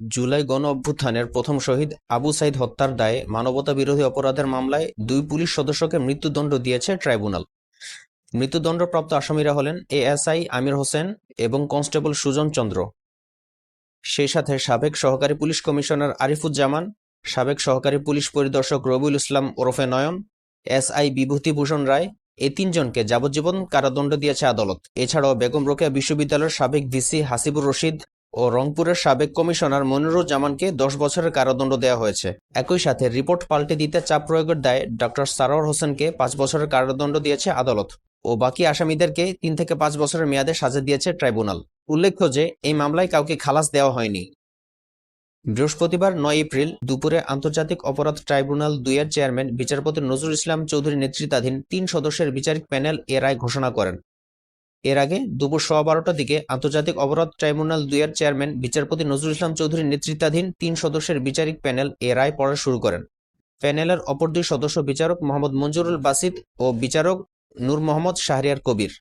জুলাই গণঅভ্যুত্থানের প্রথম শহীদ আবু সাইদ হত্যার দায়ে মানবতাবিরোধী অপরাধের মামলায় ২ পুলিশ সদস্যকে মৃত্যুদণ্ড দিয়েছে ট্রাইব্যুনাল। মৃত্যুদণ্ডপ্রাপ্ত আসামিরা হলেন এএসআই আমির হোসেন এবং কনস্টেবল সুজন চন্দ্র। সেই সাথে সাবেক সহকারী পুলিশ কমিশনার আরিফুজ্জামান, সাবেক সহকারী পুলিশ পরিদর্শক রবিউল ইসলাম ওরফে নয়ন, এসআই বিভূতিভূষণ রায় এই ৩ জনকে যাবজ্জীবন কারাদণ্ড দিয়েছে আদালত। এছাড়াও বেগম রোকেয়া বিশ্ববিদ্যালয়ের সাবেক ভিসি হাসিবুর রশিদ ও রংপুরের সাবেক কমিশনার মনিরুজ্জামানকে ১০ বছরের কারাদণ্ড দেওয়া হয়েছে। একই সাথে রিপোর্ট পাল্টে দিতে চাপ প্রয়োগের দায়ে ডক্টর সারোয়ার হোসেনকে ৫ বছরের কারাদণ্ড দিয়েছে আদালত ও বাকি আসামিদেরকে ৩ থেকে ৫ বছরের মেয়াদে সাজা দিয়েছে ট্রাইব্যুনাল। উল্লেখ্য যে এই মামলায় কাউকে খালাস দেওয়া হয়নি। বৃহস্পতিবার ৯ এপ্রিল দুপুরে আন্তর্জাতিক অপরাধ ট্রাইব্যুনাল ২ এর চেয়ারম্যান বিচারপতি নজরুল ইসলাম চৌধুরী নেতৃত্বাধীন ৩ সদস্যের বিচারিক প্যানেল এ রায় ঘোষণা করেন। এর আগে দুপুর ১২:১২টার দিকে আন্তর্জাতিক অপরাধ ট্রাইব্যুনাল ২ এর চেয়ারম্যান বিচারপতি নজরুল ইসলাম চৌধুরী নেতৃত্বাধীন ৩ সদস্যের বিচারিক প্যানেল এ রায় পড়া শুরু করেন। প্যানেলের অপর ২ সদস্য বিচারক মোহাম্মদ মঞ্জুরুল বাসিত ও বিচারক নূর মোহাম্মদ শাহরিয়ার কবির।